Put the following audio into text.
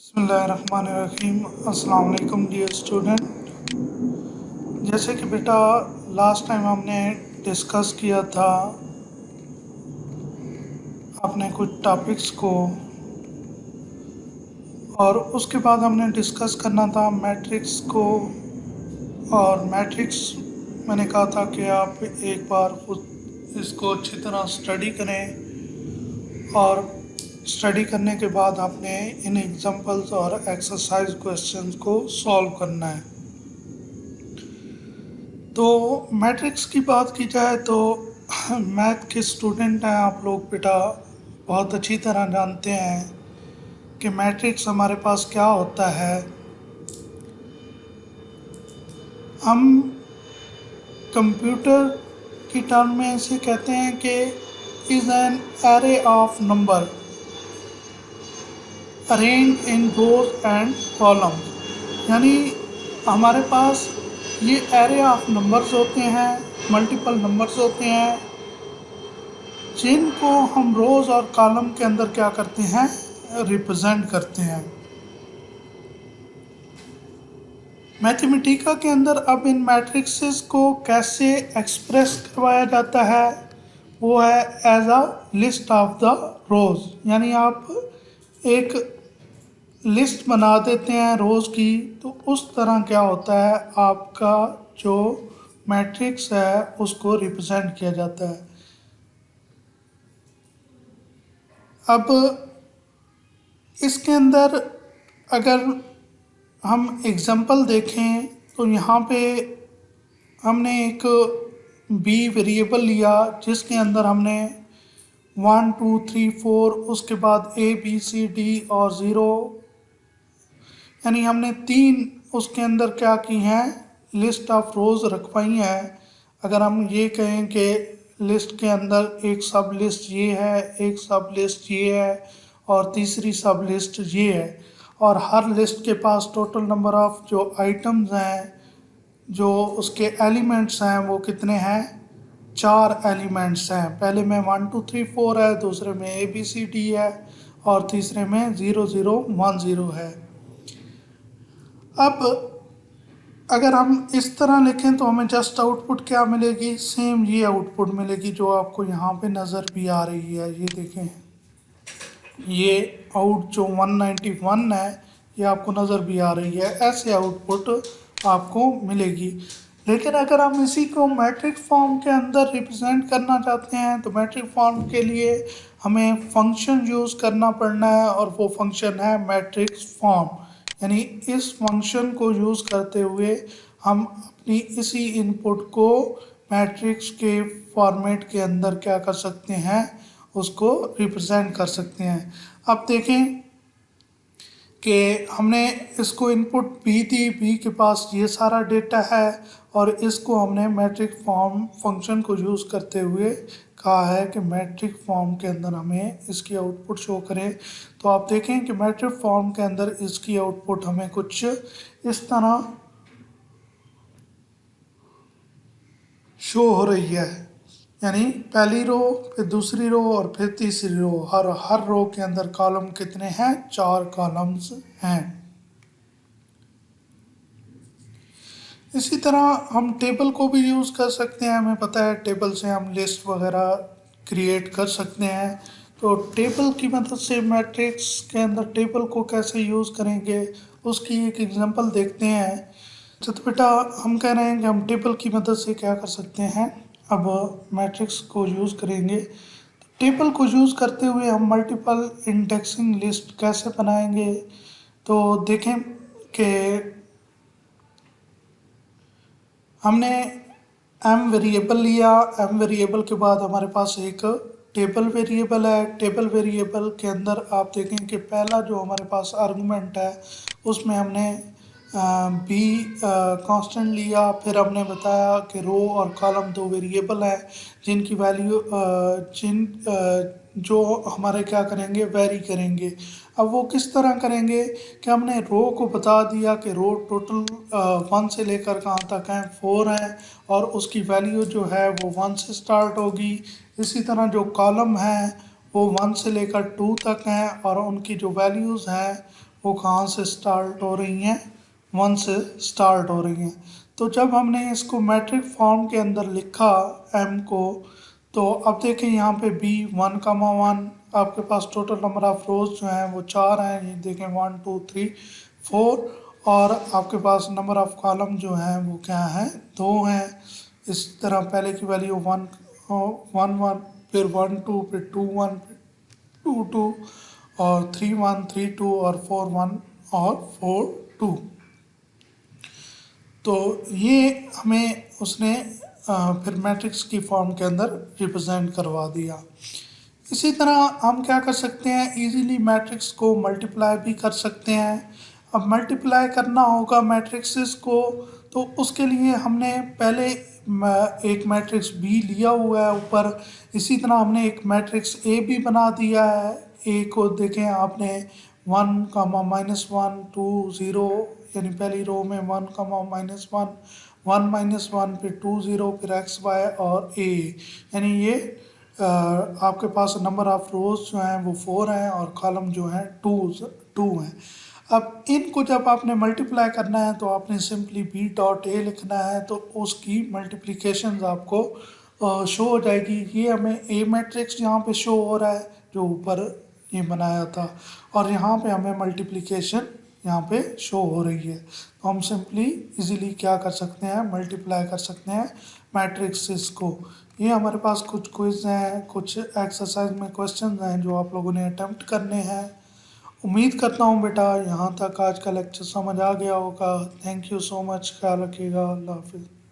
बिस्मिल्लाहिर्रहमानिर्रहीम। अस्सलाम वालेकुम डियर स्टूडेंट। जैसे कि बेटा लास्ट टाइम हमने डिस्कस किया था अपने कुछ टॉपिक्स को, और उसके बाद हमने डिस्कस करना था मैट्रिक्स को। और मैट्रिक्स मैंने कहा था कि आप एक बार खुद इसको अच्छी तरह स्टडी करें, और स्टडी करने के बाद आपने इन एग्जांपल्स और एक्सरसाइज क्वेश्चंस को सॉल्व करना है। तो मैट्रिक्स की बात की जाए तो मैथ के स्टूडेंट हैं आप लोग बेटा, बहुत अच्छी तरह जानते हैं कि मैट्रिक्स हमारे पास क्या होता है। हम कंप्यूटर की टर्म में इसे कहते हैं कि is an array of number arrange in rows and columns. यानी हमारे पास ये एरे ऑफ नंबर्स होते हैं, मल्टीपल नंबर्स होते हैं, जिनको हम रोज और कॉलम के अंदर क्या करते हैं, रिप्रेजेंट करते हैं। मैथमेटिका के अंदर अब इन मैट्रिक्सेस को कैसे एक्सप्रेस करवाया जाता है, वो है as a list of the rows. यानी आप एक लिस्ट बना देते हैं रोज की, तो उस तरह क्या होता है, आपका जो मैट्रिक्स है उसको रिप्रेजेंट किया जाता है। अब इसके अंदर अगर हम एग्जांपल देखें तो यहाँ पे हमने एक बी वेरिएबल लिया जिसके अंदर हमने 1 2 3 4, उसके बाद ABCD और 0, यानी हमने 3 उसके अंदर क्या की हैं, लिस्ट ऑफ रोज़ रखवाई हैं। अगर हम ये कहें कि लिस्ट के अंदर एक सब लिस्ट ये है, एक सब लिस्ट ये है, और तीसरी सब लिस्ट ये है, और हर लिस्ट के पास टोटल नंबर ऑफ जो आइटम्स हैं, जो उसके एलिमेंट्स हैं, वो कितने हैं, 4 एलिमेंट्स हैं। पहले में 1 2 3 4 है, दूसरे में ABCD है, और तीसरे में 0 0 1 0 है। अब अगर हम इस तरह लिखें तो हमें जस्ट आउटपुट क्या मिलेगी, सेम ये आउटपुट मिलेगी जो आपको यहाँ पे नज़र भी आ रही है। ये देखें, ये आउट जो 191 है ये आपको नज़र भी आ रही है, ऐसे आउटपुट आपको मिलेगी। लेकिन अगर हम इसी को मैट्रिक फॉर्म के अंदर रिप्रेजेंट करना चाहते हैं तो मैट्रिक फॉर्म के लिए हमें फंक्शन यूज़ करना पड़ना है, और वो फंक्शन है मैट्रिक्स फॉर्म। यानी इस फंक्शन को यूज़ करते हुए हम अपनी इसी इनपुट को मैट्रिक्स के फॉर्मेट के अंदर क्या कर सकते हैं, उसको रिप्रेजेंट कर सकते हैं। अब देखें कि हमने इसको इनपुट बी दी, बी के पास ये सारा डेटा है, और इसको हमने मैट्रिक फॉर्म फंक्शन को यूज़ करते हुए कहा है कि मैट्रिक फॉर्म के अंदर हमें इसकी आउटपुट शो करें। तो आप देखें कि मैट्रिक फॉर्म के अंदर इसकी आउटपुट हमें कुछ इस तरह शो हो रही है। यानी पहली रो, फिर दूसरी रो, और फिर तीसरी रो। हर रो के अंदर कॉलम कितने हैं, 4 कॉलम्स हैं। इसी तरह हम टेबल को भी यूज़ कर सकते हैं। हमें पता है टेबल से हम लिस्ट वगैरह क्रिएट कर सकते हैं। तो टेबल की मदद से मैट्रिक्स के अंदर टेबल को कैसे यूज़ करेंगे, उसकी एक एग्जांपल देखते हैं। तो बेटा हम कह रहे हैं कि हम टेबल की मदद से क्या कर सकते हैं, अब मैट्रिक्स को यूज़ करेंगे। टेबल को यूज़ करते हुए हम मल्टीपल इंडेक्सिंग लिस्ट कैसे बनाएंगे, तो देखें कि हमने m वेरिएबल लिया। m वेरिएबल के बाद हमारे पास एक टेबल वेरिएबल है। टेबल वेरिएबल के अंदर आप देखें कि पहला जो हमारे पास आर्गुमेंट है उसमें हमने बी कांस्टेंट लिया। फिर हमने बताया कि रो और कॉलम दो वेरिएबल हैं जिनकी वैल्यू जो हमारे क्या करेंगे, वेरी करेंगे। अब वो किस तरह करेंगे कि हमने रो को बता दिया कि रो टोटल 1 से लेकर कहाँ तक हैं, 4 हैं, और उसकी वैल्यू जो है वो 1 से स्टार्ट होगी। इसी तरह जो कॉलम है वो 1 से लेकर 2 तक हैं, और उनकी जो वैल्यूज़ हैं वो कहाँ से स्टार्ट हो रही हैं, 1 से स्टार्ट हो रही हैं। तो जब हमने इसको मैट्रिक फॉर्म के अंदर लिखा m को, तो अब देखें यहाँ पे b 1,1, आपके पास टोटल नंबर ऑफ रोज जो हैं वो 4 हैं, ये देखें 1 2 3 4, और आपके पास नंबर ऑफ कॉलम जो हैं वो क्या हैं, 2 हैं। इस तरह पहले की वैल्यू 1 1 1, फिर 1 2, फिर 2 1, 2 2, और 3 1 3 2, और 4 1 और 4 2। तो ये हमें उसने फिर मैट्रिक्स की फॉर्म के अंदर रिप्रेजेंट करवा दिया। इसी तरह हम क्या कर सकते हैं, इजीली मैट्रिक्स को मल्टीप्लाई भी कर सकते हैं। अब मल्टीप्लाई करना होगा मैट्रिक्सेस को, तो उसके लिए हमने पहले एक मैट्रिक्स बी लिया हुआ है ऊपर, इसी तरह हमने एक मैट्रिक्स ए भी बना दिया है। ए को देखें आपने 1 कामा -1 2 0, यानी पहली रो में 1 कामा -1 1 -1, फिर 2 0, फिर एक्स वाई और ए, यानी ये आपके पास नंबर ऑफ रोज जो हैं वो 4 हैं और कॉलम जो हैं 2 हैं। अब इनको जब आपने मल्टीप्लाई करना है तो आपने सिंपली बी डॉट ए लिखना है, तो उसकी मल्टीप्लिकेशन आपको शो हो जाएगी। ये हमें ए मैट्रिक्स यहाँ पे शो हो रहा है जो ऊपर ये बनाया था, और यहाँ पे हमें मल्टीप्लिकेशन यहाँ पे शो हो रही है। तो हम सिंपली इजीली क्या कर सकते हैं, मल्टीप्लाई कर सकते हैं मैट्रिक्स को। ये हमारे पास कुछ क्विज हैं, कुछ एक्सरसाइज में क्वेश्चन हैं जो आप लोगों ने अटेम्प्ट करने हैं। उम्मीद करता हूँ बेटा यहाँ तक आज का लेक्चर समझ आ गया होगा। थैंक यू सो मच, ख्याल रखिएगा, अल्लाह हाफिज़।